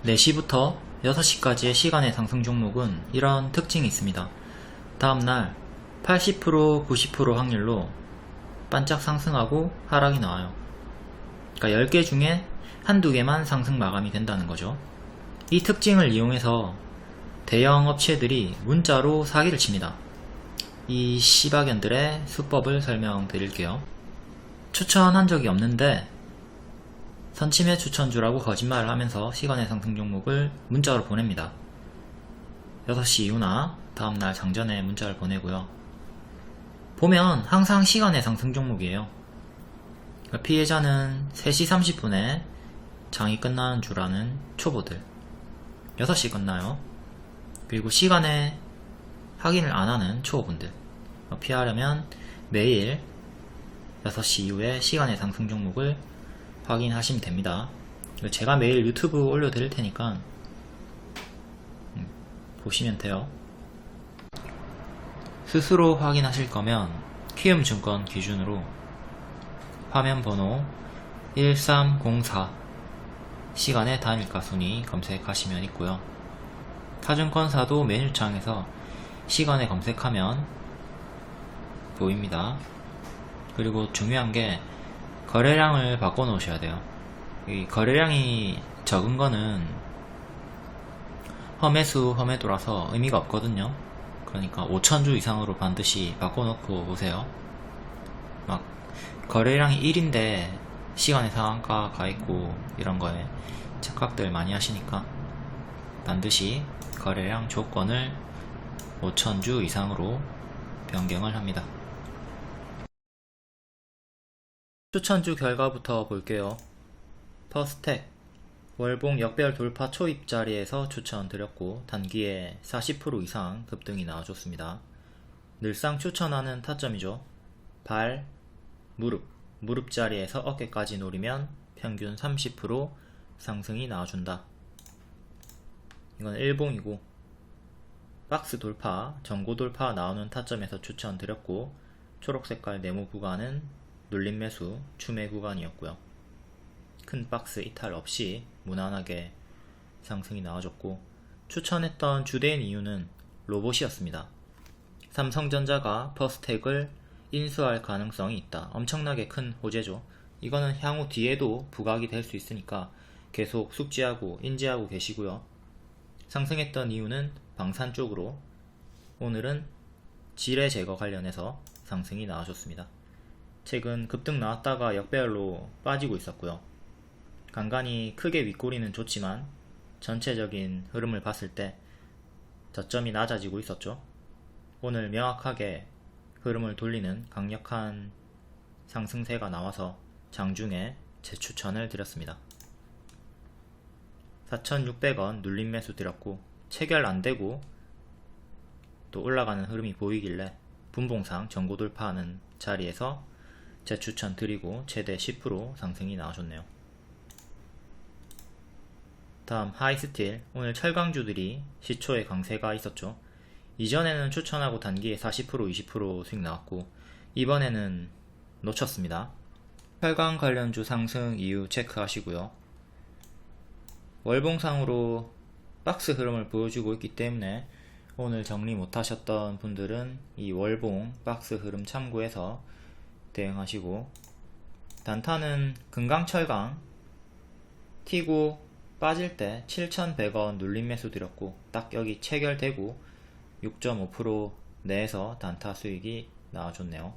4시부터 6시까지의 시간의 상승 종목은 이런 특징이 있습니다. 다음날 80%, 90% 확률로 반짝 상승하고 하락이 나와요. 그러니까 10개 중에 한두 개만 상승 마감이 된다는 거죠. 이 특징을 이용해서 대형 업체들이 문자로 사기를 칩니다. 이 씨박연들의 수법을 설명드릴게요. 추천한 적이 없는데 선침해 추천주라고 거짓말을 하면서 시간의 상승 종목을 문자로 보냅니다. 6시 이후나 다음날 장전에 문자를 보내고요. 보면 항상 시간의 상승 종목이에요. 그러니까 피해자는 3시 30분에 장이 끝나는 줄 아는 초보들, 6시 끝나요. 그리고 시간에 확인을 안 하는 초보분들, 피하려면 매일 6시 이후에 시간의 상승 종목을 확인하시면 됩니다. 제가 매일 유튜브 올려드릴 테니까 보시면 돼요. 스스로 확인하실 거면 키움증권 기준으로 화면 번호 1304 시간의 단일가 순위 검색하시면 있고요. 타증권사도 메뉴창에서 시간에 검색하면 보입니다. 그리고 중요한 게 거래량을 바꿔 놓으셔야 돼요. 이 거래량이 적은 거는 험해수 험해도라서 의미가 없거든요. 그러니까 5,000주 이상으로 반드시 바꿔 놓고 오세요. 막 거래량이 1인데 시간의 상한가 가있고 이런 거에 착각들 많이 하시니까 반드시 거래량 조건을 5,000주 이상으로 변경을 합니다. 추천주 결과부터 볼게요. 퍼스텍 월봉 역별 돌파 초입 자리에서 추천드렸고 단기에 40% 이상 급등이 나와줬습니다. 늘상 추천하는 타점이죠. 발, 무릎 자리에서 어깨까지 노리면 평균 30% 상승이 나와준다. 이건 일봉이고 박스 돌파, 전고 돌파 나오는 타점에서 추천드렸고 초록색깔 네모 구간은 눌림 매수, 추매 구간이었고요. 큰 박스 이탈 없이 무난하게 상승이 나와줬고 추천했던 주된 이유는 로봇이었습니다. 삼성전자가 퍼스텍을 인수할 가능성이 있다. 엄청나게 큰 호재죠. 이거는 향후 뒤에도 부각이 될 수 있으니까 계속 숙지하고 인지하고 계시고요. 상승했던 이유는 방산 쪽으로, 오늘은 지뢰 제거 관련해서 상승이 나와줬습니다. 최근 급등 나왔다가 역배열로 빠지고 있었고요. 간간히 크게 윗꼬리는 좋지만 전체적인 흐름을 봤을 때 저점이 낮아지고 있었죠. 오늘 명확하게 흐름을 돌리는 강력한 상승세가 나와서 장중에 재추천을 드렸습니다. 4,600원 눌림 매수 드렸고 체결 안되고 또 올라가는 흐름이 보이길래 분봉상 전고 돌파하는 자리에서 재추천 드리고 최대 10% 상승이 나와줬네요. 다음 하이스틸, 오늘 철강주들이 시초에 강세가 있었죠. 이전에는 추천하고 단기에 40% 20% 수익 나왔고 이번에는 놓쳤습니다. 철강 관련주 상승 이유 체크하시고요. 월봉상으로 박스 흐름을 보여주고 있기 때문에 오늘 정리 못하셨던 분들은 이 월봉 박스 흐름 참고해서 대응하시고, 단타는 금강철강 튀고 빠질 때 7,100원 눌림 매수 드렸고 딱 여기 체결되고 6.5% 내에서 단타 수익이 나와줬네요.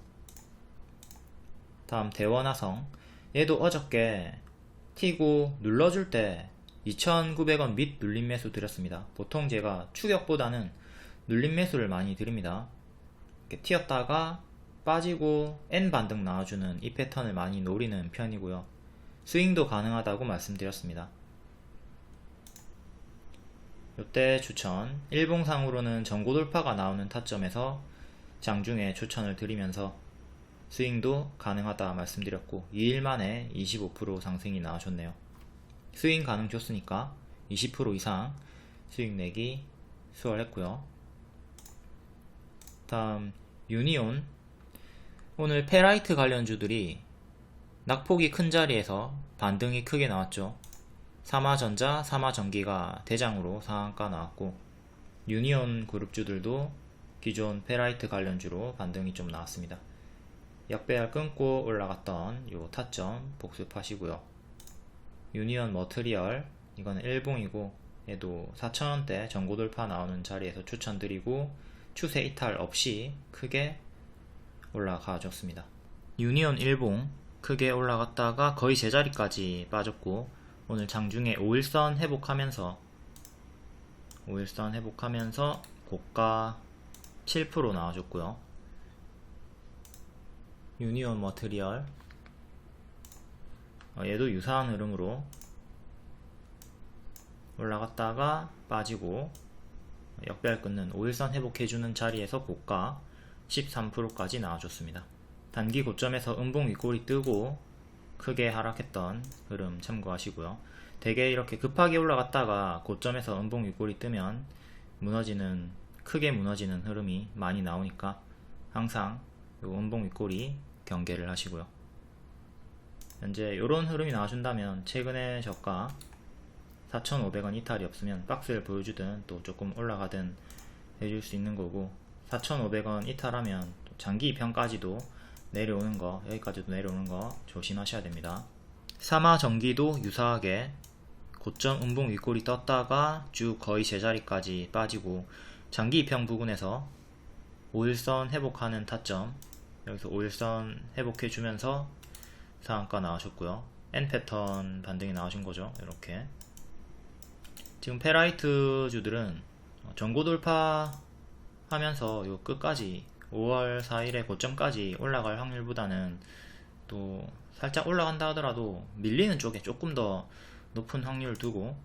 다음 대원화성, 얘도 어저께 튀고 눌러줄 때 2,900원 밑 눌림 매수 드렸습니다. 보통 제가 추격보다는 눌림 매수를 많이 드립니다. 이렇게 튀었다가 빠지고 N 반등 나와주는 이 패턴을 많이 노리는 편이고요. 스윙도 가능하다고 말씀드렸습니다. 이때 추천, 일봉상으로는 전고 돌파가 나오는 타점에서 장중에 추천을 드리면서 스윙도 가능하다 말씀드렸고 2일 만에 25% 상승이 나와줬네요. 스윙 가능 줬으니까 20% 이상 수익 내기 수월했고요. 다음 유니온, 오늘 페라이트 관련주들이 낙폭이 큰 자리에서 반등이 크게 나왔죠. 삼화전자, 삼화전기가 대장으로 상한가 나왔고, 유니온 그룹주들도 기존 페라이트 관련주로 반등이 좀 나왔습니다. 역배열 끊고 올라갔던 요 타점 복습하시고요. 유니온 머트리얼, 이거는 일봉이고 얘도 4,000원대 전고 돌파 나오는 자리에서 추천드리고 추세 이탈 없이 크게 올라가 줬습니다. 유니온 일봉 크게 올라갔다가 거의 제자리까지 빠졌고, 오늘 장중에 5일선 회복하면서 고가 7% 나와줬고요. 유니온 머트리얼, 얘도 유사한 흐름으로 올라갔다가 빠지고 역배열 끊는 5일선 회복해주는 자리에서 고가 13%까지 나와줬습니다. 단기 고점에서 음봉 윗골이 뜨고 크게 하락했던 흐름 참고하시고요. 대개 이렇게 급하게 올라갔다가 고점에서 음봉 윗골이 뜨면 크게 무너지는 흐름이 많이 나오니까 항상 요 음봉 윗골이 경계를 하시고요. 현재 이런 흐름이 나와준다면 최근에 저가 4,500원 이탈이 없으면 박스를 보여주든 또 조금 올라가든 해줄 수 있는 거고, 4,500원 이탈하면 또 장기 입형까지도 내려오는 거, 여기까지도 내려오는 거 조심하셔야 됩니다. 삼화전기도 유사하게 고점 음봉 윗골이 떴다가 쭉 거의 제자리까지 빠지고 장기 입형 부근에서 5일선 회복하는 타점, 여기서 5일선 회복해주면서 상한가 나오셨고요. N패턴 반등이 나오신 거죠. 이렇게 지금 페라이트 주들은 전고 돌파 하면서 요 끝까지 5월 4일에 고점까지 올라갈 확률보다는 또 살짝 올라간다 하더라도 밀리는 쪽에 조금 더 높은 확률 두고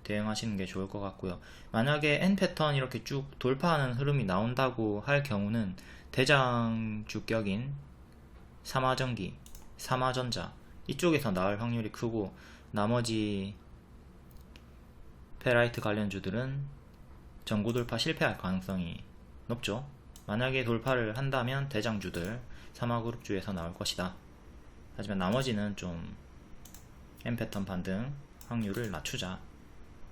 대응하시는 게 좋을 것 같고요. 만약에 N패턴 이렇게 쭉 돌파하는 흐름이 나온다고 할 경우는 대장 주격인 삼화전기, 삼화전자 이쪽에서 나올 확률이 크고, 나머지 페라이트 관련주들은 전고 돌파 실패할 가능성이 높죠. 만약에 돌파를 한다면 대장주들, 삼화그룹주에서 나올 것이다. 하지만 나머지는 좀 N패턴 반등 확률을 낮추자.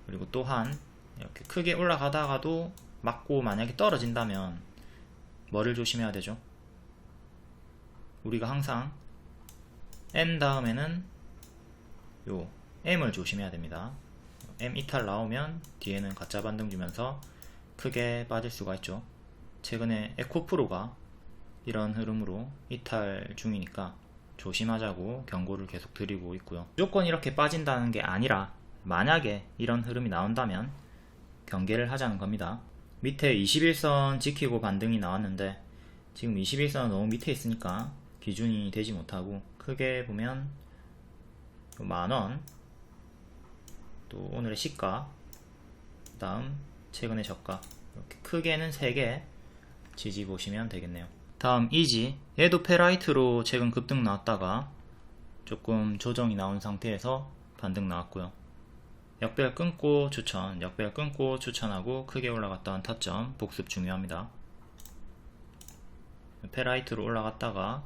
그리고 또한 이렇게 크게 올라가다가도 맞고 만약에 떨어진다면 뭐를 조심해야 되죠? 우리가 항상 M 다음에는 요 M을 조심해야 됩니다. M 이탈 나오면 뒤에는 가짜 반등 주면서 크게 빠질 수가 있죠. 최근에 에코프로가 이런 흐름으로 이탈 중이니까 조심하자고 경고를 계속 드리고 있고요. 무조건 이렇게 빠진다는 게 아니라 만약에 이런 흐름이 나온다면 경계를 하자는 겁니다. 밑에 21선 지키고 반등이 나왔는데 지금 21선은 너무 밑에 있으니까 기준이 되지 못하고, 크게 보면 만원, 또 오늘의 시가, 그 다음 최근의 저가, 이렇게 크게는 3개 지지 보시면 되겠네요. 다음 이지, 얘도 페라이트로 최근 급등 나왔다가 조금 조정이 나온 상태에서 반등 나왔고요. 역배열 끊고 추천, 역배열 끊고 추천하고 크게 올라갔던 타점 복습 중요합니다. 페라이트로 올라갔다가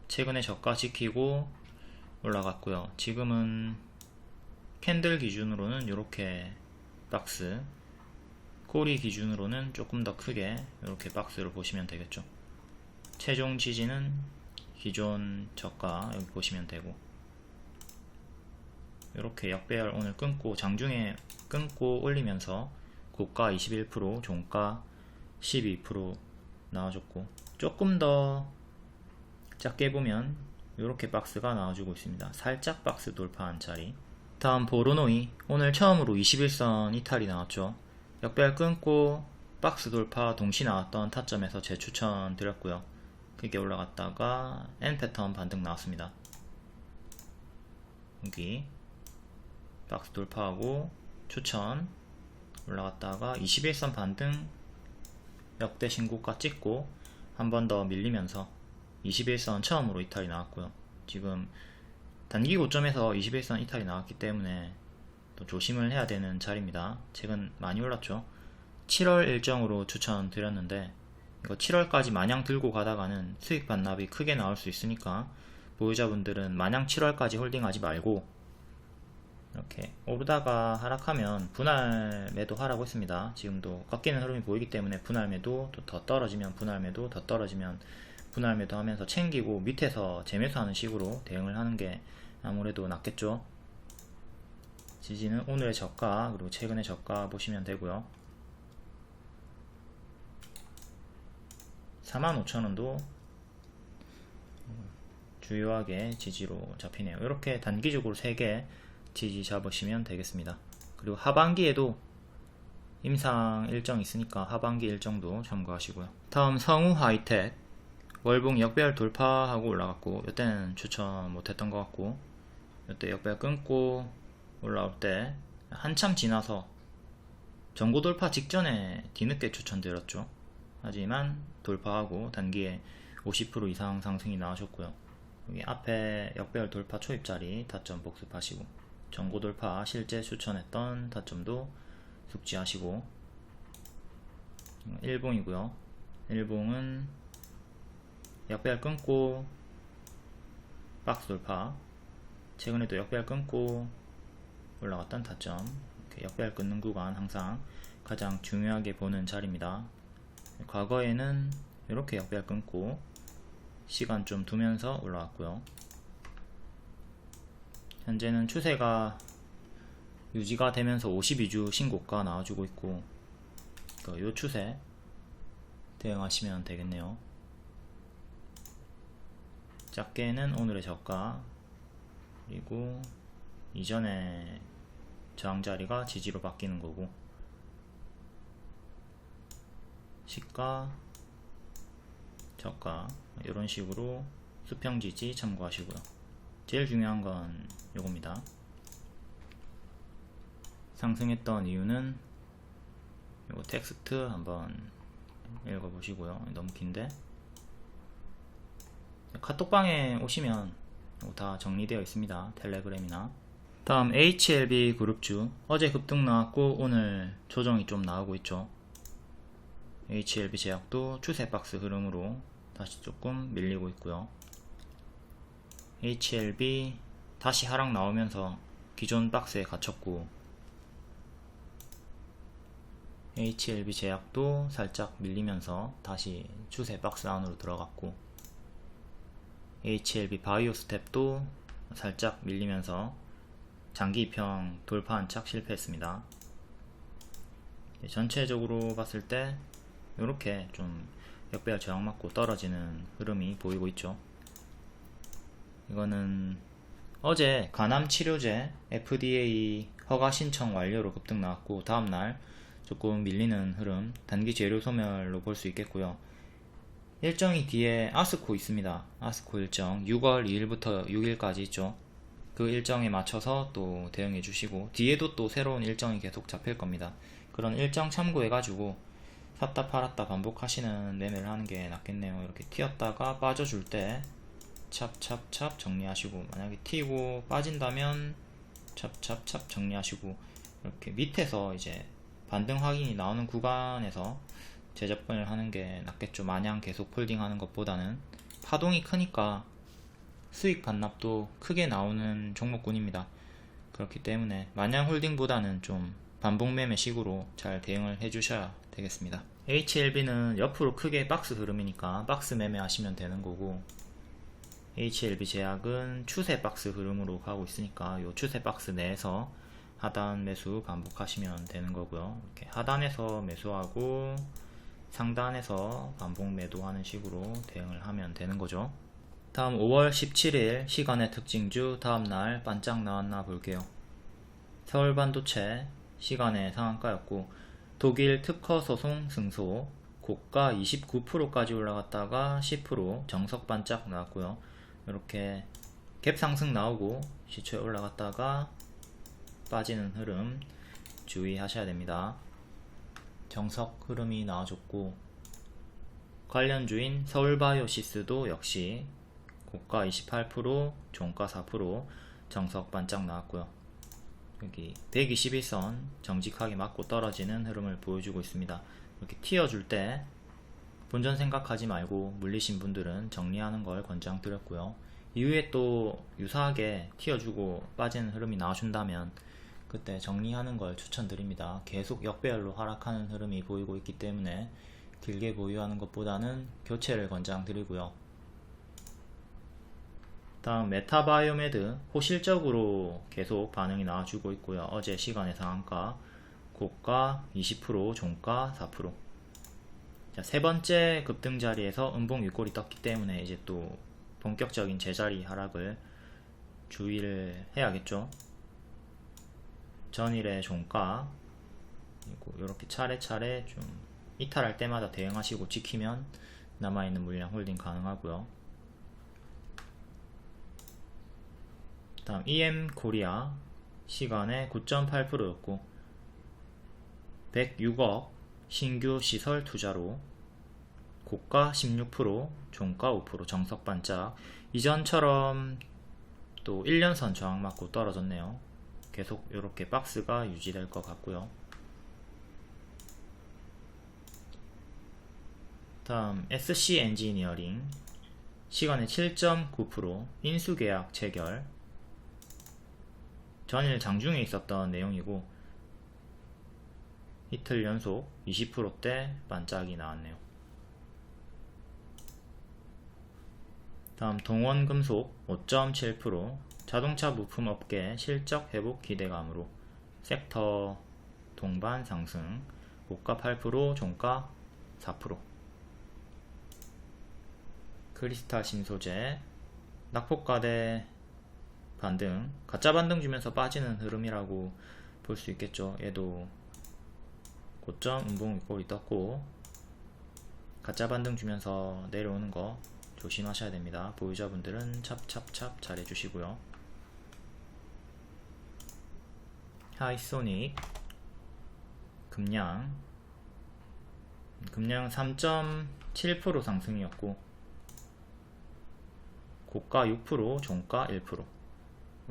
최근에 저가 지키고 올라갔고요. 지금은 캔들 기준으로는 이렇게 박스, 꼬리 기준으로는 조금 더 크게 이렇게 박스를 보시면 되겠죠. 최종 지지는 기존 저가 여기 보시면 되고, 이렇게 역배열 오늘 끊고 장중에 끊고 올리면서 고가 21%, 종가 12% 나와줬고, 조금 더 작게 보면 이렇게 박스가 나와주고 있습니다. 살짝 박스 돌파한 자리. 다음 보로노이, 오늘 처음으로 21선 이탈이 나왔죠. 역배열 끊고 박스 돌파 동시 나왔던 타점에서 재추천 드렸고요. 크게 올라갔다가 N패턴 반등 나왔습니다. 여기 박스 돌파하고 추천 올라갔다가 21선 반등 역대 신고가 찍고 한 번 더 밀리면서 21선 처음으로 이탈이 나왔고요. 지금 단기 고점에서 21선 이탈이 나왔기 때문에 또 조심을 해야 되는 자리입니다. 최근 많이 올랐죠. 7월 일정으로 추천드렸는데 이거 7월까지 마냥 들고 가다가는 수익 반납이 크게 나올 수 있으니까 보유자분들은 마냥 7월까지 홀딩하지 말고 이렇게 오르다가 하락하면 분할 매도 하라고 했습니다. 지금도 꺾이는 흐름이 보이기 때문에 분할 매도, 또 더 떨어지면 분할 매도, 더 떨어지면 분할 매도 하면서 챙기고 밑에서 재매수하는 식으로 대응을 하는 게 아무래도 낫겠죠. 지지는 오늘의 저가 그리고 최근의 저가 보시면 되고요. 45,000원도 주요하게 지지로 잡히네요. 이렇게 단기적으로 3개 지지 잡으시면 되겠습니다. 그리고 하반기에도 임상 일정 있으니까 하반기 일정도 참고하시고요. 다음 성우 하이텍 월봉 역배열 돌파하고 올라갔고, 이때는 추천 못했던 것 같고, 이때 역배열 끊고 올라올 때 한참 지나서 전고 돌파 직전에 뒤늦게 추천드렸죠. 하지만 돌파하고 단기에 50% 이상 상승이 나오셨고요. 여기 앞에 역배열 돌파 초입자리 타점 복습하시고, 전고 돌파 실제 추천했던 타점도 숙지하시고, 일봉이고요. 일봉은 역배열 끊고 박스 돌파, 최근에도 역배열 끊고 올라갔던 타점, 이렇게 역배열 끊는 구간 항상 가장 중요하게 보는 자리입니다. 과거에는 이렇게 역배열 끊고 시간 좀 두면서 올라왔고요. 현재는 추세가 유지가 되면서 52주 신고가 나와주고 있고, 이 추세 대응하시면 되겠네요. 작게는 오늘의 저가, 그리고 이전에 저항자리가 지지로 바뀌는 거고, 시가, 저가 이런 식으로 수평 지지 참고하시고요. 제일 중요한 건 요겁니다. 상승했던 이유는 요거 텍스트 한번 읽어보시고요. 너무 긴데 카톡방에 오시면 다 정리되어 있습니다. 텔레그램이나. 다음 HLB 그룹주, 어제 급등 나왔고 오늘 조정이 좀 나오고 있죠. HLB 제약도 추세 박스 흐름으로 다시 조금 밀리고 있고요. HLB 다시 하락 나오면서 기존 박스에 갇혔고, HLB 제약도 살짝 밀리면서 다시 추세 박스 안으로 들어갔고, HLB 바이오 스텝도 살짝 밀리면서 장기 입형 돌파 한착 실패했습니다. 전체적으로 봤을 때 이렇게 좀 역배열 저항 맞고 떨어지는 흐름이 보이고 있죠. 이거는 어제 간암 치료제 FDA 허가 신청 완료로 급등 나왔고, 다음날 조금 밀리는 흐름, 단기 재료 소멸로 볼 수 있겠고요. 일정이 뒤에 아스코 있습니다. 아스코 일정 6월 2일부터 6일까지 있죠. 그 일정에 맞춰서 또 대응해 주시고, 뒤에도 또 새로운 일정이 계속 잡힐 겁니다. 그런 일정 참고해 가지고 샀다 팔았다 반복하시는 매매를 하는 게 낫겠네요. 이렇게 튀었다가 빠져줄 때 찹찹찹 정리하시고, 만약에 튀고 빠진다면 찹찹찹 정리하시고, 이렇게 밑에서 이제 반등 확인이 나오는 구간에서 재접근을 하는 게 낫겠죠. 마냥 계속 폴딩하는 것보다는. 파동이 크니까 수익 반납도 크게 나오는 종목군입니다. 그렇기 때문에 마냥 홀딩보다는 좀 반복 매매 식으로 잘 대응을 해주셔야 되겠습니다. HLB는 옆으로 크게 박스 흐름이니까 박스 매매 하시면 되는 거고, HLB 제약은 추세 박스 흐름으로 가고 있으니까 이 추세 박스 내에서 하단 매수 반복하시면 되는 거고요. 이렇게 하단에서 매수하고 상단에서 반복 매도하는 식으로 대응을 하면 되는 거죠. 다음 5월 17일 시간의 특징주, 다음날 반짝 나왔나 볼게요. 서울반도체 시간의 상한가였고, 독일 특허 소송 승소, 고가 29%까지 올라갔다가 10% 정석 반짝 나왔고요. 이렇게 갭 상승 나오고 시초에 올라갔다가 빠지는 흐름 주의하셔야 됩니다. 정석 흐름이 나와줬고, 관련주인 서울바이오시스도 역시 고가 28%, 종가 4% 정석 반짝 나왔고요. 여기 121선 정직하게 맞고 떨어지는 흐름을 보여주고 있습니다. 이렇게 튀어줄 때 본전 생각하지 말고 물리신 분들은 정리하는 걸 권장드렸고요. 이후에 또 유사하게 튀어주고 빠지는 흐름이 나와준다면 그때 정리하는 걸 추천드립니다. 계속 역배열로 하락하는 흐름이 보이고 있기 때문에 길게 보유하는 것보다는 교체를 권장드리고요. 다음 메타바이오메드 호실적으로 계속 반응이 나와주고 있고요. 어제 시간의 상한가, 고가 20%, 종가 4%. 자, 세 번째 급등 자리에서 음봉 윗골이 떴기 때문에 이제 또 본격적인 제자리 하락을 주의를 해야겠죠. 전일의 종가 이렇게 차례차례 좀 이탈할 때마다 대응하시고 지키면 남아있는 물량 홀딩 가능하고요. 다음 EM 코리아 시간에 9.8%였고 106억 신규 시설 투자로 고가 16%, 종가 5% 정석 반짝. 이전처럼 또 1년선 저항 맞고 떨어졌네요. 계속 이렇게 박스가 유지될 것 같고요. 다음 SC 엔지니어링 시간에 7.9% 인수계약 체결. 전일 장중에 있었던 내용이고 이틀 연속 20%대 반짝이 나왔네요. 다음 동원금속 5.7% 자동차 부품업계 실적 회복 기대감으로 섹터 동반 상승. 고가 8%, 종가 4%. 크리스탈 신소재 낙폭과대 반등, 가짜 반등 주면서 빠지는 흐름이라고 볼 수 있겠죠. 얘도 고점 음봉 윗골이 떴고 가짜 반등 주면서 내려오는 거 조심하셔야 됩니다. 보유자분들은 찹찹찹 잘 해주시고요. 하이소닉 금량 3.7% 상승이었고 고가 6%, 종가 1%.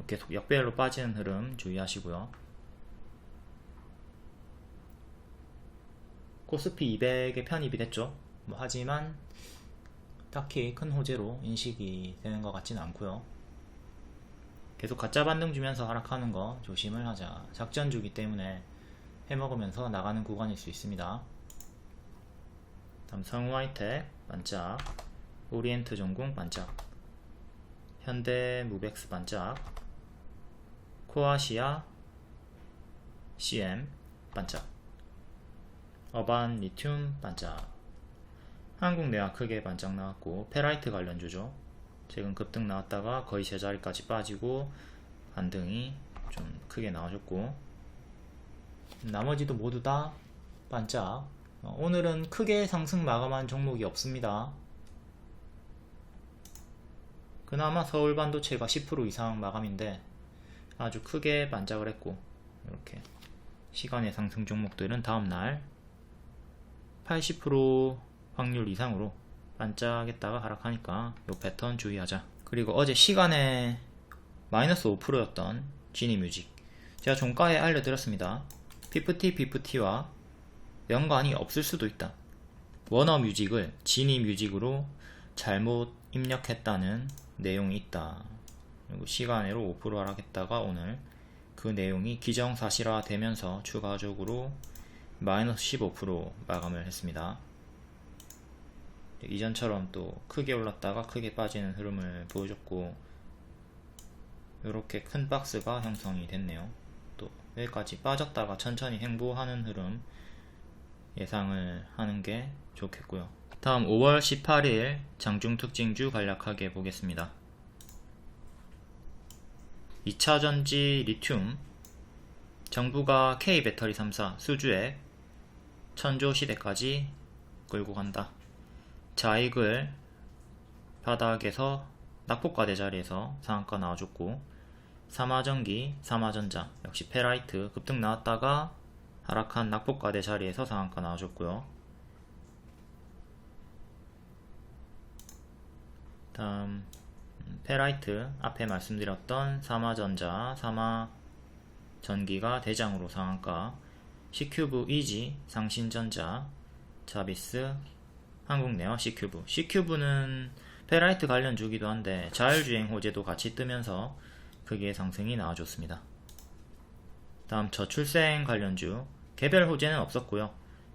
계속 역배열로 빠지는 흐름 주의하시고요. 코스피 200에 편입이 됐죠. 하지만 딱히 큰 호재로 인식이 되는 것 같지는 않고요. 계속 가짜 반등 주면서 하락하는 거 조심을 하자. 작전주기 때문에 해먹으면서 나가는 구간일 수 있습니다. 다음 성우하이텍 반짝, 오리엔트 전공 반짝, 현대무벡스 반짝, 코아시아 CM 반짝, 어반 리튬 반짝. 한국내화 크게 반짝 나왔고 페라이트 관련주죠. 최근 급등 나왔다가 거의 제자리까지 빠지고 반등이 좀 크게 나와줬고 나머지도 모두 다 반짝. 오늘은 크게 상승 마감한 종목이 없습니다. 그나마 서울반도체가 10% 이상 마감인데 아주 크게 반짝을 했고, 이렇게 시간의 상승 종목들은 다음날 80% 확률 이상으로 반짝했다가 하락하니까 요 패턴 주의하자. 그리고 어제 시간에 마이너스 5%였던 지니뮤직, 제가 종가에 알려드렸습니다. 피프티와 연관이 없을 수도 있다. 워너뮤직을 지니뮤직으로 잘못 입력했다는 내용이 있다. 그리고 시간으로 5% 하락했다가 오늘 그 내용이 기정사실화 되면서 추가적으로 마이너스 15% 마감을 했습니다. 이전처럼 또 크게 올랐다가 크게 빠지는 흐름을 보여줬고 이렇게 큰 박스가 형성이 됐네요. 또 여기까지 빠졌다가 천천히 행보하는 흐름 예상을 하는 게 좋겠고요. 다음 5월 18일 장중 특징주 간략하게 보겠습니다. 2차전지 리튬, 정부가 K배터리 3사 수주액 천조 시대까지 끌고 간다. 자익을 바닥에서 낙폭과대 자리에서 상한가 나와줬고, 삼화전기, 삼화전자 역시 페라이트 급등 나왔다가 하락한 낙폭과대 자리에서 상한가 나와줬고요. 다음 페라이트 앞에 말씀드렸던 삼화전자, 삼화전기가 대장으로 상한가, C큐브 이지, 상신전자, 자비스, 한국내화 C큐브는 페라이트 관련주기도 한데 자율주행 호재도 같이 뜨면서 크게 상승이 나와줬습니다. 다음 저출생 관련주, 개별 호재는 없었고요.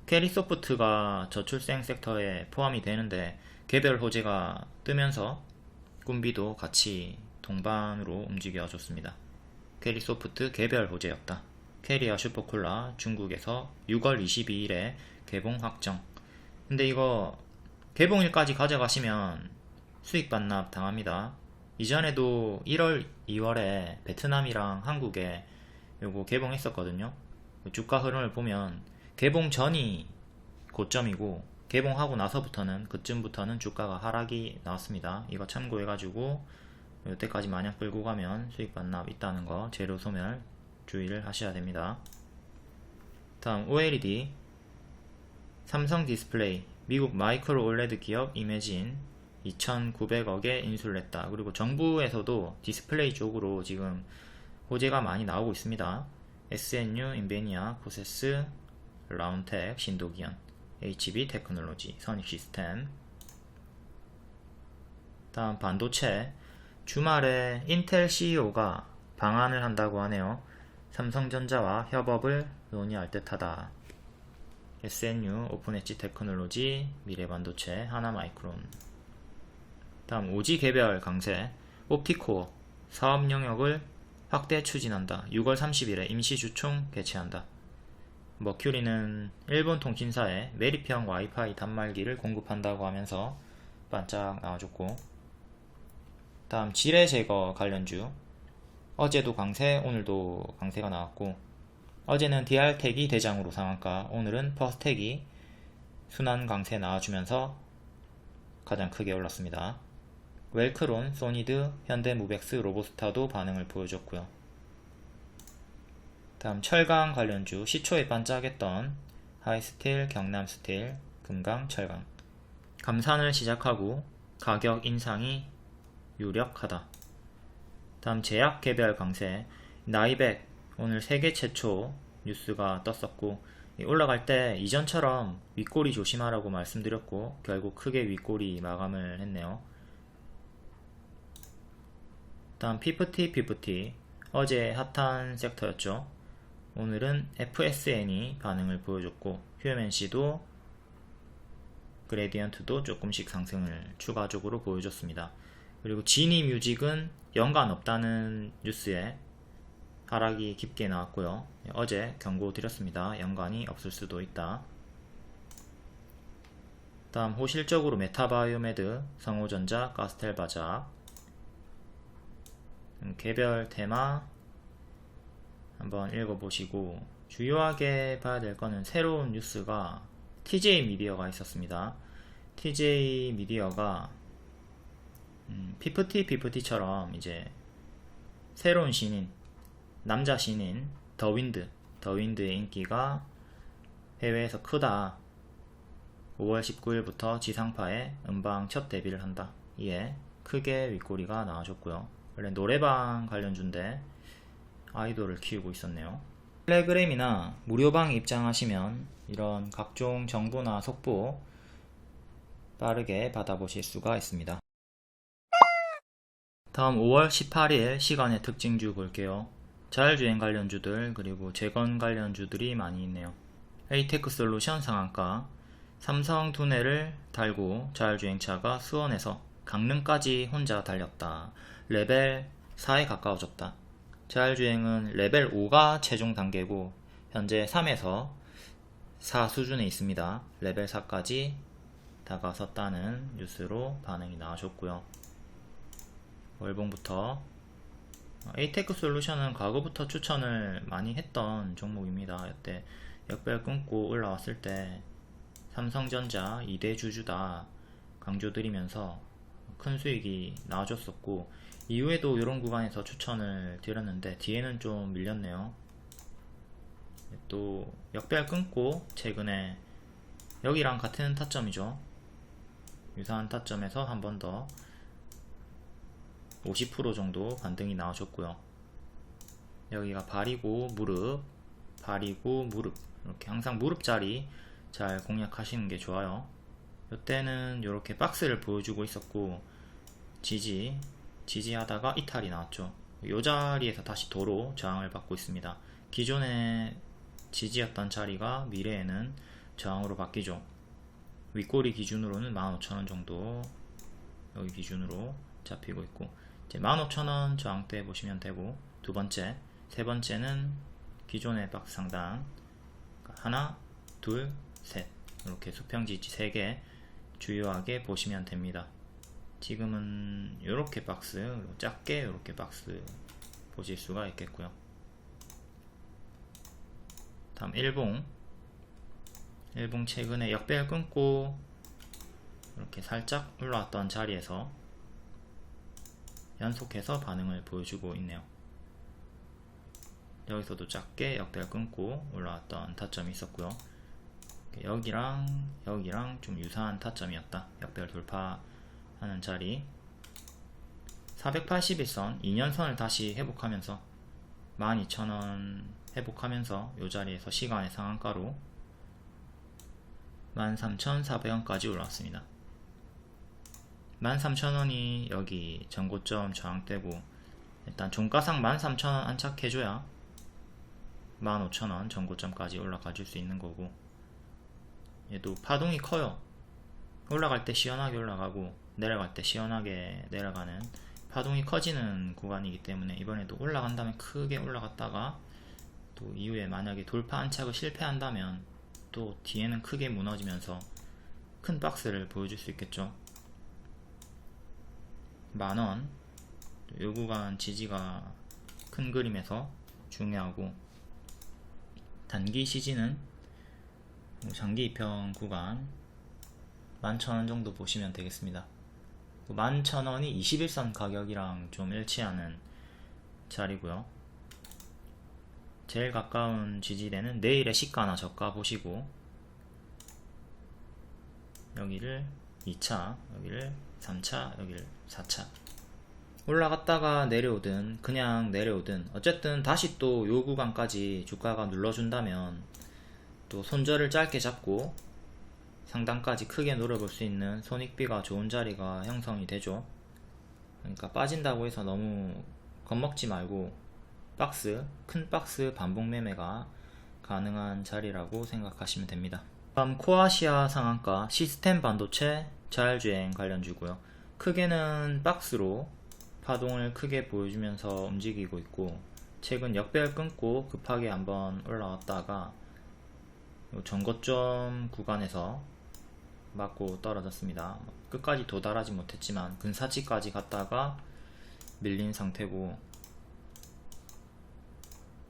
캐리소프트가 저출생 섹터에 포함이 되는데 개별 호재가 뜨면서 꿈비도 같이 동반으로 움직여줬습니다. 캐리소프트 개별 호재였다. 캐리어 슈퍼콜라 중국에서 6월 22일에 개봉 확정. 근데 이거 개봉일까지 가져가시면 수익 반납 당합니다. 이전에도 1월, 2월에 베트남이랑 한국에 요거 개봉했었거든요. 주가 흐름을 보면 개봉 전이 고점이고 개봉하고 나서부터는 그쯤부터는 주가가 하락이 나왔습니다. 이거 참고해가지고 이때까지 마냥 끌고 가면 수익 반납 있다는 거 재료 소멸 주의를 하셔야 됩니다. 다음 OLED, 삼성 디스플레이, 미국 마이크로 올레드 기업 이매진 2,900억에 인수를 했다. 그리고 정부에서도 디스플레이 쪽으로 지금 호재가 많이 나오고 있습니다. SNU, 인베니아, 코세스, 라운텍, 신도기현, HB 테크놀로지, 선익 시스템. 다음 반도체, 주말에 인텔 CEO가 방한을 한다고 하네요. 삼성전자와 협업을 논의할 듯하다. SNU, 오픈엣지 테크놀로지, 미래반도체, 하나마이크론. 다음 오지 개별 강세, 옵티코어 사업 영역을 확대 추진한다. 6월 30일에 임시주총 개최한다. 머큐리는 일본 통신사에 메리평 와이파이 단말기를 공급한다고 하면서 반짝 나와줬고, 다음 지뢰 제거 관련주, 어제도 강세, 오늘도 강세가 나왔고, 어제는 DR택이 대장으로 상한가, 오늘은 퍼스텍이 순환 강세 나와주면서 가장 크게 올랐습니다. 웰크론, 소니드, 현대무벡스, 로보스타도 반응을 보여줬고요. 다음 철강 관련주, 시초에 반짝했던 하이스틸, 경남스틸, 금강, 철강. 감산을 시작하고 가격 인상이 유력하다. 다음 제약 개별 강세, 나이백 오늘 세계 최초 뉴스가 떴었고, 올라갈 때 이전처럼 윗꼬리 조심하라고 말씀드렸고 결국 크게 윗꼬리 마감을 했네요. 다음 피프티 어제 핫한 섹터였죠. 오늘은 FSN이 반응을 보여줬고 휴어맨시도 그레디언트도 조금씩 상승을 추가적으로 보여줬습니다. 그리고 지니뮤직은 연관 없다는 뉴스에 하락이 깊게 나왔고요. 어제 경고 드렸습니다. 연관이 없을 수도 있다. 다음 호실적으로 메타바이오메드, 성호전자, 가스텔바자. 개별 테마 한번 읽어보시고, 주요하게 봐야 될 거는 새로운 뉴스가 TJ 미디어가 있었습니다. TJ 미디어가 피프티처럼 이제 새로운 신인, 남자 신인 더윈드의 인기가 해외에서 크다. 5월 19일부터 지상파에 음방 첫 데뷔를 한다. 이에 크게 윗꼬리가 나와줬고요. 원래 노래방 관련주인데 아이돌을 키우고 있었네요. 텔레그램이나 무료방 입장하시면 이런 각종 정보나 속보 빠르게 받아보실 수가 있습니다. 다음 5월 18일 시간의 특징주 볼게요. 자율주행 관련주들 그리고 재건 관련주들이 많이 있네요. 에이테크솔루션 상한가, 삼성 두뇌를 달고 자율주행차가 수원에서 강릉까지 혼자 달렸다. 레벨 4에 가까워졌다. 자율주행은 레벨 5가 최종 단계고 현재 3에서 4 수준에 있습니다. 레벨 4까지 다가섰다는 뉴스로 반응이 나와줬고요. 월봉부터 에이테크솔루션은 과거부터 추천을 많이 했던 종목입니다. 이때 역별 끊고 올라왔을 때 삼성전자 2대 주주다 강조드리면서 큰 수익이 나와줬었고, 이후에도 이런 구간에서 추천을 드렸는데 뒤에는 좀 밀렸네요. 또 역별 끊고 최근에 여기랑 같은 타점이죠. 유사한 타점에서 한 번 더 50% 정도 반등이 나와줬고요. 여기가 발이고 무릎, 발이고 무릎, 이렇게 항상 무릎 자리 잘 공략하시는 게 좋아요. 이때는 이렇게 박스를 보여주고 있었고 지지하다가 이탈이 나왔죠. 이 자리에서 다시 도로 저항을 받고 있습니다. 기존의 지지였던 자리가 미래에는 저항으로 바뀌죠. 윗꼬리 기준으로는 15,000원 정도 여기 기준으로 잡히고 있고, 이제 15,000원 저항대 보시면 되고, 두 번째, 세 번째는 기존의 박스 상단 하나, 둘, 셋 이렇게 수평 지지 3개 주요하게 보시면 됩니다. 지금은 이렇게 박스, 그리고 작게 이렇게 박스 보실 수가 있겠고요. 다음 일봉 최근에 역배열 끊고 이렇게 살짝 올라왔던 자리에서 연속해서 반응을 보여주고 있네요. 여기서도 작게 역배열 끊고 올라왔던 타점이 있었고요. 여기랑 좀 유사한 타점이었다. 역배열 돌파하는 자리 481선 2년선을 다시 회복하면서 12,000원 회복하면서 이 자리에서 시간의 상한가로 13,400원까지 올라왔습니다. 13,000원이 여기 전고점 저항대고, 일단 종가상 13,000원 안착해줘야 15,000원 전고점까지 올라가 줄 수 있는 거고, 얘도 파동이 커요. 올라갈 때 시원하게 올라가고 내려갈 때 시원하게 내려가는 파동이 커지는 구간이기 때문에, 이번에도 올라간다면 크게 올라갔다가 또 이후에 만약에 돌파 안착을 실패한다면 또 뒤에는 크게 무너지면서 큰 박스를 보여줄 수 있겠죠. 만원 요 구간 지지가 큰 그림에서 중요하고, 단기 시지는 장기 입형 구간 11,000원 정도 보시면 되겠습니다. 11,000원이 21선 가격이랑 좀 일치하는 자리고요. 제일 가까운 지지대는 내일의 시가나 저가 보시고, 여기를 2차, 여기를 3차, 여기를 4차 올라갔다가 내려오든 그냥 내려오든 어쨌든 다시 또 요 구간까지 주가가 눌러준다면 또 손절을 짧게 잡고 상단까지 크게 노려볼 수 있는 손익비가 좋은 자리가 형성이 되죠. 그러니까 빠진다고 해서 너무 겁먹지 말고 큰 박스 반복 매매가 가능한 자리라고 생각하시면 됩니다. 다음 코아시아 상한가 시스템 반도체 자율주행 관련주고요. 크게는 박스로 파동을 크게 보여주면서 움직이고 있고, 최근 역배열 끊고 급하게 한번 올라왔다가 전고점 구간에서 맞고 떨어졌습니다. 끝까지 도달하지 못했지만 근사치까지 갔다가 밀린 상태고,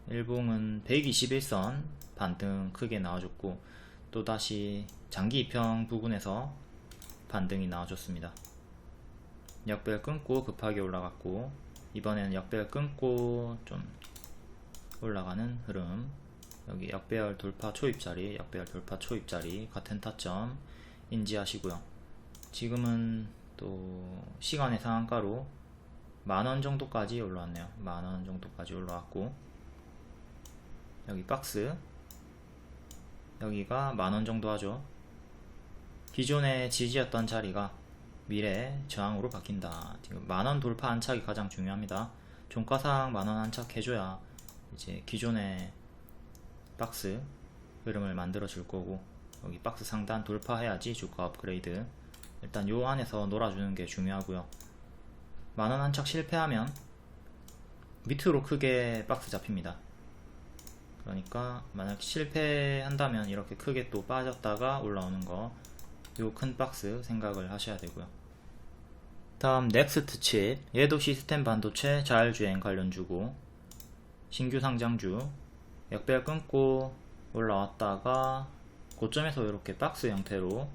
일봉은 121선 반등 크게 나와줬고, 또다시 장기 입형 부근에서 반등이 나와줬습니다. 역배열 끊고 급하게 올라갔고, 이번에는 역배열 끊고 좀 올라가는 흐름, 여기 역배열 돌파 초입자리, 역배열 돌파 초입자리 같은 타점 인지하시고요. 지금은 또 시간의 상한가로 만원 정도까지 올라왔네요. 만원 정도까지 올라왔고, 여기 박스 여기가 만원 정도 하죠. 기존의 지지였던 자리가 미래 저항으로 바뀐다. 지금 만원 돌파 안착이 가장 중요합니다. 종가상 만원 안착해줘야 이제 기존의 박스 흐름을 만들어 줄 거고, 여기 박스 상단 돌파해야지 주가 업그레이드. 일단 요 안에서 놀아주는 게 중요하고요. 만원 안착 실패하면 밑으로 크게 박스 잡힙니다. 그러니까 만약 실패한다면 이렇게 크게 또 빠졌다가 올라오는 거, 요 큰 박스 생각을 하셔야 되고요. 다음 넥스트 칩, 얘도 시스템 반도체 자율주행 관련주고, 신규 상장주, 역배열 끊고 올라왔다가 고점에서 이렇게 박스 형태로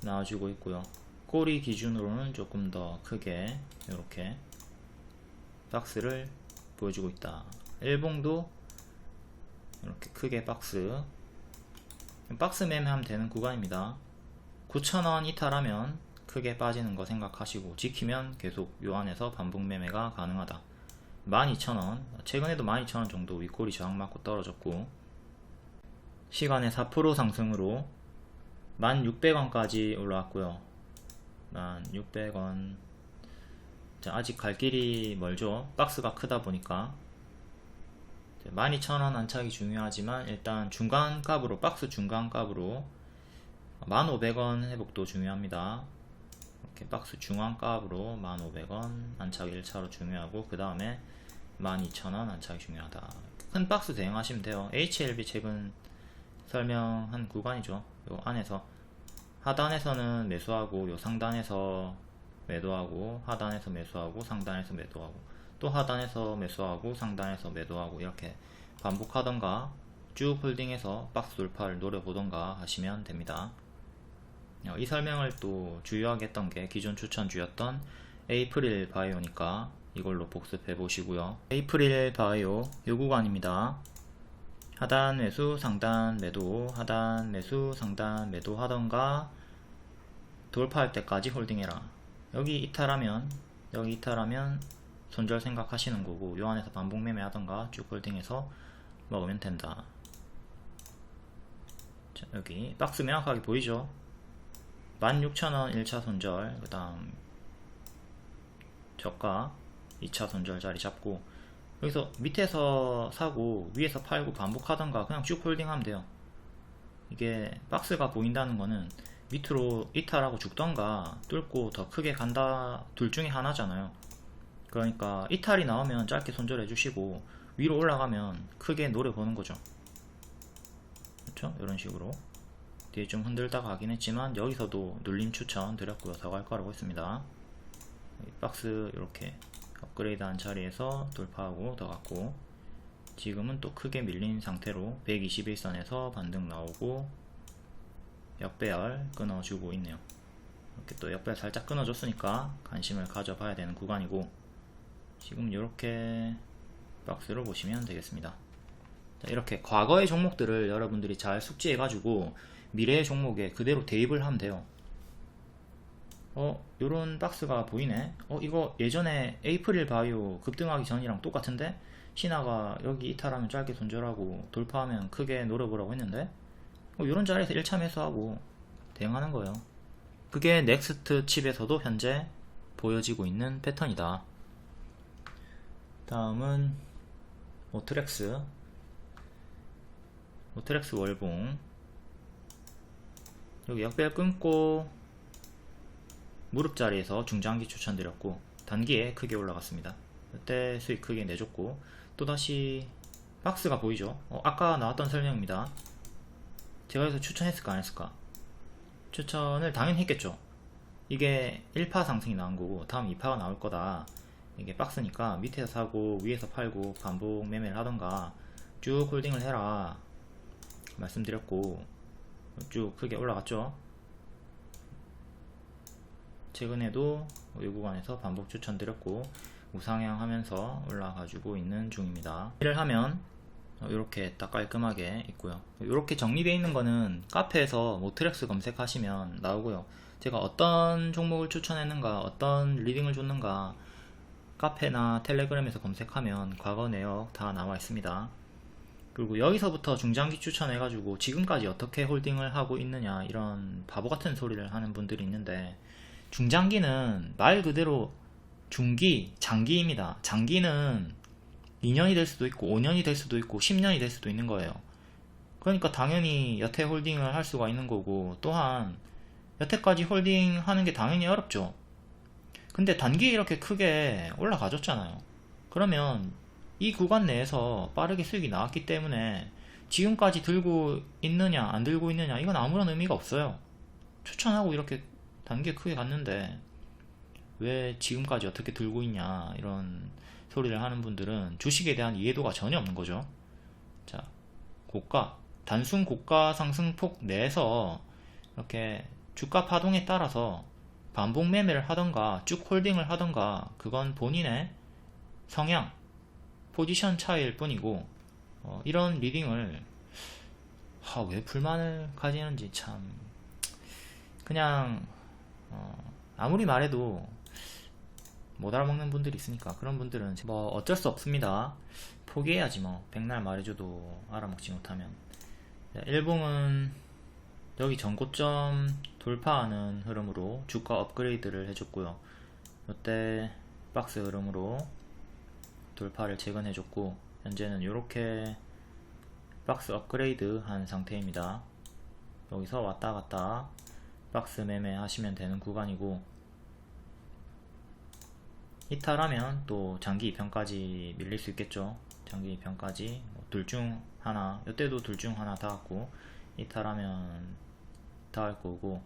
나와주고 있고요. 꼬리 기준으로는 조금 더 크게 이렇게 박스를 보여주고 있다. 일봉도 이렇게 크게 박스 매매하면 되는 구간입니다. 9,000원 이탈하면 크게 빠지는 거 생각하시고 지키면 계속 요 안에서 반복 매매가 가능하다. 12,000원, 최근에도 12,000원 정도 윗꼬리 저항 맞고 떨어졌고, 시간에 4% 상승으로 16,000원까지 올라왔고요. 16,000원 자, 아직 갈 길이 멀죠. 박스가 크다 보니까 12,000원 안착이 중요하지만 일단 중간값으로, 박스 중간값으로 1,500원 회복도 중요합니다. 이렇게 박스 중앙값으로 1,500원 안착 1차로 중요하고, 그 다음에 12,000원 안착이 중요하다. 큰 박스 대응하시면 돼요. HLB 최근 설명한 구간이죠. 요 안에서 하단에서는 매수하고, 요 상단에서 매도하고, 하단에서 매수하고, 상단에서 매도하고, 또 하단에서 매수하고, 상단에서 매도하고, 이렇게 반복하던가 쭉 홀딩해서 박스 돌파를 노려보던가 하시면 됩니다. 이 설명을 또 주요하게 했던 게 기존 추천주였던 에이프릴 바이오니까 이걸로 복습해 보시고요. 에이프릴 바이오 요 구간입니다. 하단 매수, 상단 매도, 하단 매수, 상단 매도 하던가 돌파할 때까지 홀딩해라. 여기 이탈하면 손절 생각하시는 거고, 요 안에서 반복 매매 하던가 쭉 홀딩해서 먹으면 된다. 자, 여기 박스 명확하게 보이죠? 16,000원 1차 손절, 그 다음 저가 2차 손절 자리 잡고, 여기서 밑에서 사고 위에서 팔고 반복하던가 그냥 쭉 홀딩하면 돼요. 이게 박스가 보인다는 거는 밑으로 이탈하고 죽던가 뚫고 더 크게 간다, 둘 중에 하나잖아요. 그러니까 이탈이 나오면 짧게 손절해 주시고, 위로 올라가면 크게 노려보는 거죠. 그렇죠? 이런 식으로 뒤에 좀 흔들다가 가긴 했지만 여기서도 눌림 추천 드렸고요. 더 갈 거라고 했습니다. 박스 이렇게 업그레이드한 자리에서 돌파하고 더 갔고, 지금은 또 크게 밀린 상태로 121선에서 반등 나오고 역배열 끊어주고 있네요. 이렇게 또 역배열 살짝 끊어줬으니까 관심을 가져봐야 되는 구간이고, 지금 이렇게 박스로 보시면 되겠습니다. 자, 이렇게 과거의 종목들을 여러분들이 잘 숙지해 가지고 미래의 종목에 그대로 대입을 하면 돼요. 요런 박스가 보이네. 이거 예전에 에이프릴 바이오 급등하기 전이랑 똑같은데, 신화가 여기 이탈하면 짧게 손절하고 돌파하면 크게 노려보라고 했는데, 요런 자리에서 1차 매수하고 대응하는 거예요. 그게 넥스트 칩에서도 현재 보여지고 있는 패턴이다. 다음은 오트렉스 월봉. 여기 역배열 끊고 무릎 자리에서 중장기 추천드렸고, 단기에 크게 올라갔습니다. 이때 수익 크게 내줬고, 또다시 박스가 보이죠? 아까 나왔던 설명입니다. 제가 여기서 추천했을까 안 했을까? 추천을 당연히 했겠죠. 이게 1파 상승이 나온 거고 다음 2파가 나올 거다. 이게 박스니까 밑에서 사고 위에서 팔고 반복 매매를 하던가 쭉 홀딩을 해라 말씀드렸고, 쭉 크게 올라갔죠. 최근에도 이 구간에서 반복 추천드렸고 우상향 하면서 올라가지고 있는 중입니다. 이를 하면 이렇게 딱 깔끔하게 있고요. 이렇게 정리되어 있는 거는 카페에서 모트렉스 검색하시면 나오고요. 제가 어떤 종목을 추천했는가, 어떤 리딩을 줬는가 카페나 텔레그램에서 검색하면 과거 내역 다 나와 있습니다. 그리고 여기서부터 중장기 추천해가지고 지금까지 어떻게 홀딩을 하고 있느냐, 이런 바보 같은 소리를 하는 분들이 있는데, 중장기는 말 그대로 중기, 장기입니다. 장기는 2년이 될 수도 있고 5년이 될 수도 있고 10년이 될 수도 있는 거예요. 그러니까 당연히 여태 홀딩을 할 수가 있는 거고, 또한 여태까지 홀딩 하는 게 당연히 어렵죠. 근데 단기에 이렇게 크게 올라가줬잖아요. 그러면 이 구간 내에서 빠르게 수익이 나왔기 때문에 지금까지 들고 있느냐 안 들고 있느냐, 이건 아무런 의미가 없어요. 추천하고 이렇게 단기에 크게 갔는데 왜 지금까지 어떻게 들고 있냐, 이런 소리를 하는 분들은 주식에 대한 이해도가 전혀 없는 거죠. 자, 단순 고가 상승폭 내에서 이렇게 주가 파동에 따라서 반복 매매를 하던가 쭉 홀딩을 하던가, 그건 본인의 성향, 포지션 차이일 뿐이고, 이런 리딩을 왜 불만을 가지는지 참, 그냥 아무리 말해도 못 알아먹는 분들이 있으니까 그런 분들은 뭐 어쩔 수 없습니다. 포기해야지 뭐. 백날 말해줘도 알아먹지 못하면. 일봉은 여기 전고점 돌파하는 흐름으로 주가 업그레이드를 해줬고요. 이때 박스 흐름으로 돌파를 재건해줬고, 현재는 이렇게 박스 업그레이드 한 상태입니다. 여기서 왔다갔다 박스 매매 하시면 되는 구간이고, 이탈하면 또 장기 2편까지 밀릴 수 있겠죠. 장기 2편까지 둘 중 하나, 이때도 둘 중 하나 닿았고, 이탈하면 닿을 거고,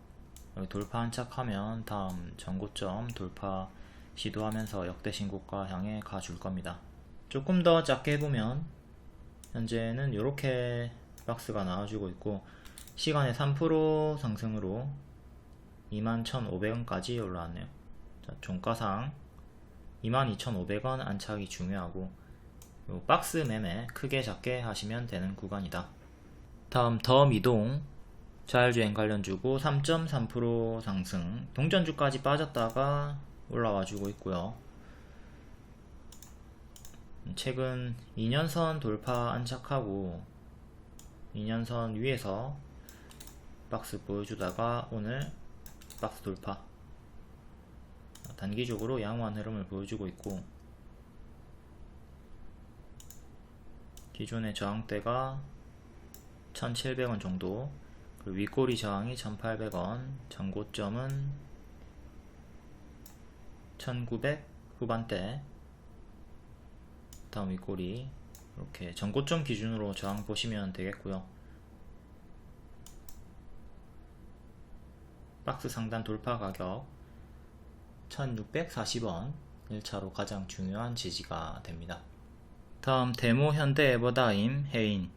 여기 돌파 안착하면 다음 전고점 돌파 시도하면서 역대 신고가 향해 가줄 겁니다. 조금 더 작게 해보면 현재는 이렇게 박스가 나와주고 있고, 시간의 3% 상승으로 21,500원까지 올라왔네요. 자, 종가상 22,500원 안착이 중요하고, 요 박스 매매 크게 작게 하시면 되는 구간이다. 다음 더 미동 자율주행 관련주고 3.3% 상승, 동전주까지 빠졌다가 올라와주고 있고요. 최근 2년선 돌파 안착하고 2년선 위에서 박스 보여주다가 오늘 박스 돌파, 단기적으로 양호한 흐름을 보여주고 있고, 기존의 저항대가 1,700원 정도, 그리고 윗꼬리 저항이 1,800원, 전고점은 1,900 후반대, 다음 윗꼬리, 이렇게 전고점 기준으로 저항 보시면 되겠고요. 박스 상단 돌파 가격 1,640원 1차로 가장 중요한 지지가 됩니다. 다음 데모 현대 에버다임 해인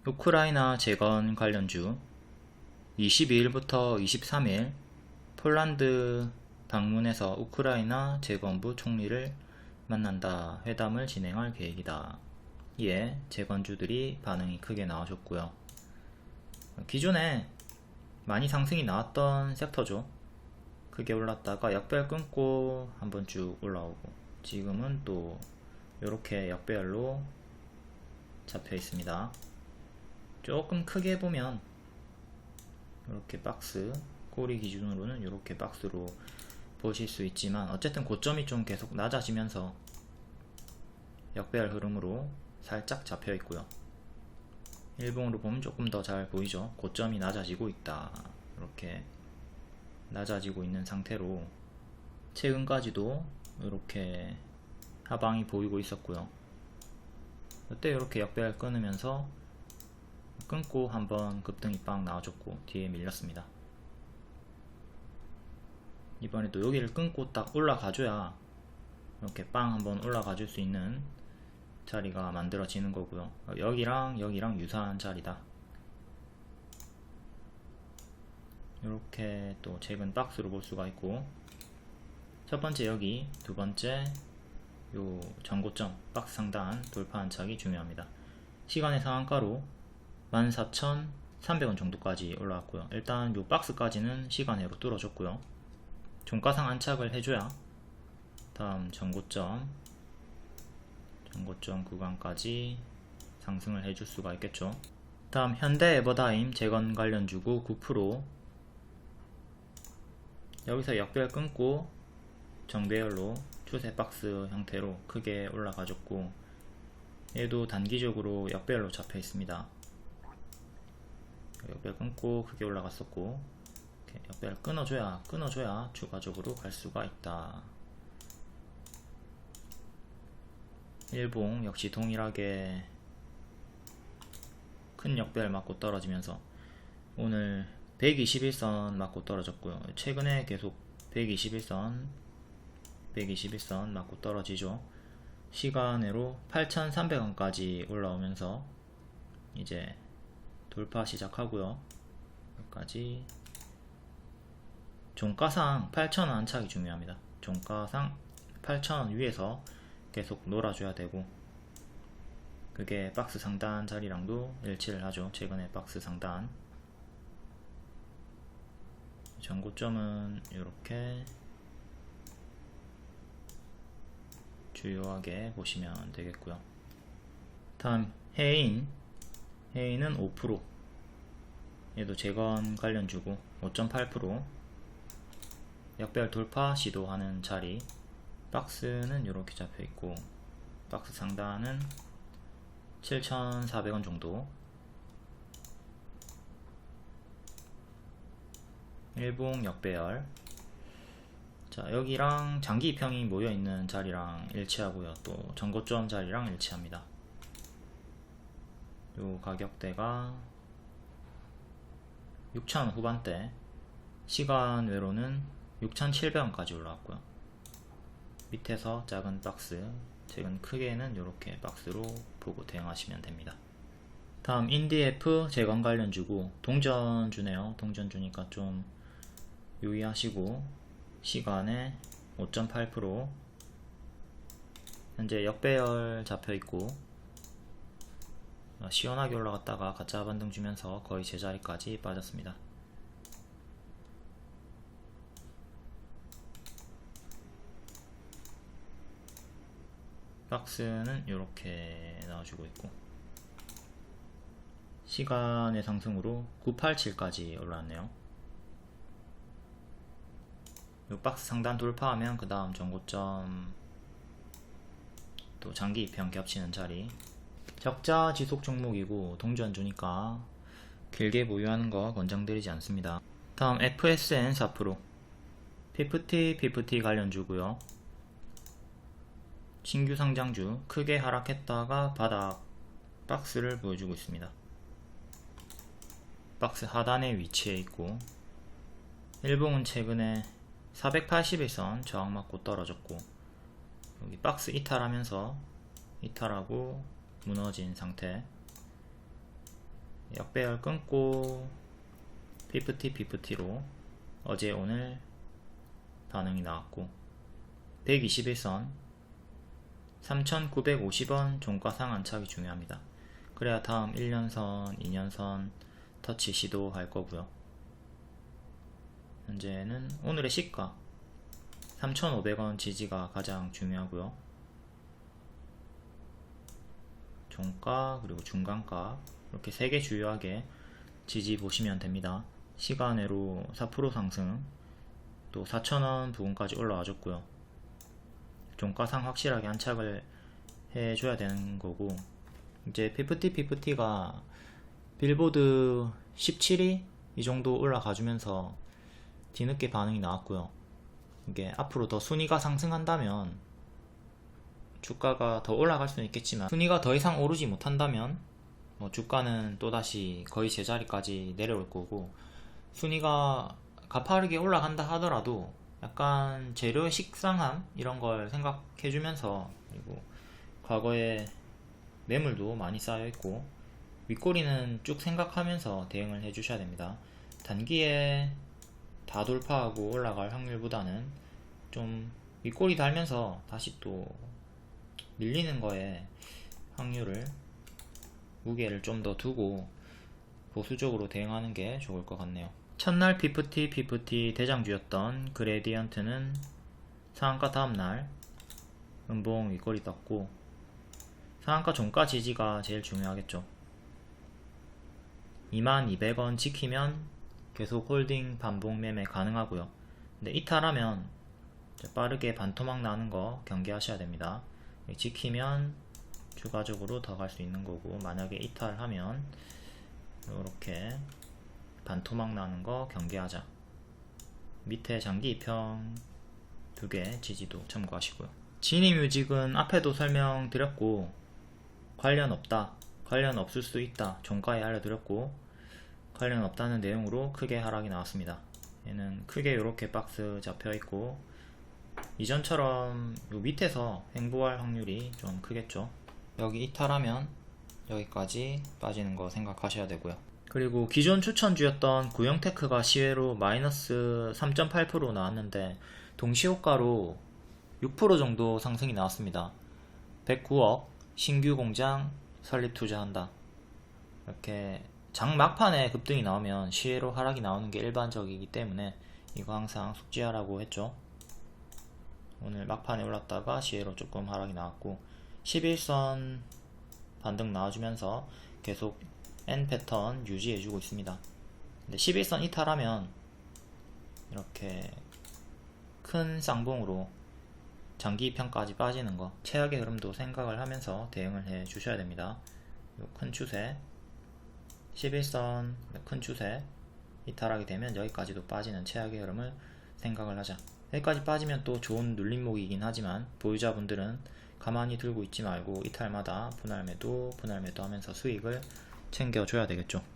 우크라이나 재건 관련주, 22일부터 23일 폴란드 방문해서 우크라이나 재건부 총리를 만난다 회담을 진행할 계획이다. 이에 재건주들이 반응이 크게 나와줬고요. 기존에 많이 상승이 나왔던 섹터죠. 크게 올랐다가 역배열 끊고 한번 쭉 올라오고, 지금은 또 이렇게 역배열로 잡혀 있습니다. 조금 크게 보면 이렇게 박스, 꼬리 기준으로는 이렇게 박스로 보실 수 있지만, 어쨌든 고점이 좀 계속 낮아지면서 역배열 흐름으로 살짝 잡혀 있고요. 일봉으로 보면 조금 더 잘 보이죠. 고점이 낮아지고 있다. 이렇게 낮아지고 있는 상태로 최근까지도 이렇게 하방이 보이고 있었고요. 이때 이렇게 역배열 끊으면서 끊고 한번 급등이 빵 나와줬고 뒤에 밀렸습니다. 이번에도 여기를 끊고 딱 올라가줘야 이렇게 빵 한번 올라가줄 수 있는 자리가 만들어지는 거고요. 여기랑 여기랑 유사한 자리다. 이렇게 또 최근 박스로 볼 수가 있고, 첫 번째 여기, 두 번째 요 전고점 박스 상단 돌파 안착이 중요합니다. 시간의 상한가로 14,300원 정도까지 올라왔고요. 일단 요 박스까지는 시간으로 뚫어줬고요. 종가상 안착을 해줘야 다음 전고점 구간까지 상승을 해줄 수가 있겠죠. 다음 현대 에버다임 재건 관련주고 9%, 여기서 역배열 끊고 정배열로 추세 박스 형태로 크게 올라가줬고, 얘도 단기적으로 역배열로 잡혀 있습니다. 역배열 끊고 크게 올라갔었고, 이렇게 역배열 끊어줘야 추가적으로 갈 수가 있다. 일봉 역시 동일하게 큰 역배열 맞고 떨어지면서 오늘 121선 맞고 떨어졌고요. 최근에 계속 121선 맞고 떨어지죠. 시간으로 8,300원까지 올라오면서 이제 돌파 시작하고요. 여기까지 종가상 8,000원 안착이 중요합니다. 종가상 8,000원 위에서 계속 놀아줘야 되고, 그게 박스 상단 자리랑도 일치를 하죠. 최근에 박스 상단 전고점은 이렇게 주요하게 보시면 되겠고요. 다음 해인은 5%, 얘도 재건 관련주고 5.8%, 역배열 돌파 시도하는 자리, 박스는 이렇게 잡혀 있고, 박스 상단은 7,400원 정도. 일봉 역배열. 자, 여기랑 장기 입형이 모여있는 자리랑 일치하고요. 또 전고점 자리랑 일치합니다. 요 가격대가 6,000 후반대, 시간외로는 6,700원까지 올라왔고요. 밑에서 작은 박스, 최근 크게는 이렇게 박스로 보고 대응하시면 됩니다. 다음 인디F 재건 관련주고 동전주네요. 동전주니까 좀 유의하시고, 시간에 5.8%, 현재 역배열 잡혀있고 시원하게 올라갔다가 가짜 반등 주면서 거의 제자리까지 빠졌습니다. 박스는 이렇게 나와주고 있고, 시간의 상승으로 987까지 올라왔네요. 이 박스 상단 돌파하면 그 다음 전고점, 또 장기 입형 겹치는 자리. 적자 지속 종목이고 동전주니까 길게 보유하는 거 권장드리지 않습니다. 다음 FSN 4% PFT 관련주고요. 신규 상장주, 크게 하락했다가 바닥 박스를 보여주고 있습니다. 박스 하단에 위치해 있고, 일봉은 최근에 481선 저항 맞고 떨어졌고, 여기 박스 이탈하면서 이탈하고 무너진 상태. 역배열 끊고 PFT로 어제 오늘 반응이 나왔고, 121선 3,950원 종가상 안착이 중요합니다. 그래야 다음 1년선, 2년선 터치 시도할 거고요. 현재는 오늘의 시가 3,500원 지지가 가장 중요하고요. 종가 그리고 중간가 이렇게 3개 주요하게 지지 보시면 됩니다. 시간외로 4% 상승, 또 4,000원 부근까지 올라와줬고요. 종가상 확실하게 안착을 해줘야 되는 거고, 이제 PFT가 빌보드 17위 이 정도 올라가주면서 뒤늦게 반응이 나왔고요. 이게 앞으로 더 순위가 상승한다면 주가가 더 올라갈 수는 있겠지만, 순위가 더 이상 오르지 못한다면 주가는 또다시 거의 제자리까지 내려올 거고, 순위가 가파르게 올라간다 하더라도 약간 재료의 식상함 이런 걸 생각해주면서, 그리고 과거에 매물도 많이 쌓여있고 윗꼬리는 쭉 생각하면서 대응을 해주셔야 됩니다. 단기에 다 돌파하고 올라갈 확률보다는 좀 윗꼬리 달면서 다시 또 밀리는 거에 확률을, 무게를 좀 더 두고 보수적으로 대응하는 게 좋을 것 같네요. 첫날 PFT 대장주였던 그레디언트는 상한가 다음날 음봉 윗꼬리 떴고, 상한가 종가 지지가 제일 중요하겠죠. 22,200원 지키면 계속 홀딩 반복 매매 가능하고요. 근데 이탈하면 빠르게 반토막 나는 거 경계하셔야 됩니다. 지키면 추가적으로 더 갈 수 있는 거고, 만약에 이탈하면 이렇게 반토막 나는 거 경계하자. 밑에 장기 입형 2개 지지도 참고하시고요. 지니뮤직은 앞에도 설명드렸고, 관련 없다, 관련 없을 수 있다 종가에 알려드렸고, 관련 없다는 내용으로 크게 하락이 나왔습니다. 얘는 크게 이렇게 박스 잡혀있고, 이전처럼 요 밑에서 횡보할 확률이 좀 크겠죠. 여기 이탈하면 여기까지 빠지는 거 생각하셔야 되고요. 그리고 기존 추천주였던 구형테크가 시외로 마이너스 3.8% 나왔는데 동시효과로 6% 정도 상승이 나왔습니다. 109억 신규 공장 설립 투자한다. 이렇게 장 막판에 급등이 나오면 시외로 하락이 나오는 게 일반적이기 때문에 이거 항상 숙지하라고 했죠. 오늘 막판에 올랐다가 시외로 조금 하락이 나왔고, 11선 반등 나와주면서 계속 N 패턴 유지해주고 있습니다. 근데 11선 이탈하면 이렇게 큰 쌍봉으로 장기 평가까지 빠지는 거, 최악의 흐름도 생각을 하면서 대응을 해 주셔야 됩니다. 요 큰 추세, 11선 큰 추세 이탈하게 되면 여기까지도 빠지는 최악의 흐름을 생각을 하자. 여기까지 빠지면 또 좋은 눌림목이긴 하지만 보유자분들은 가만히 들고 있지 말고 이탈마다 분할 매도 하면서 수익을 챙겨줘야 되겠죠.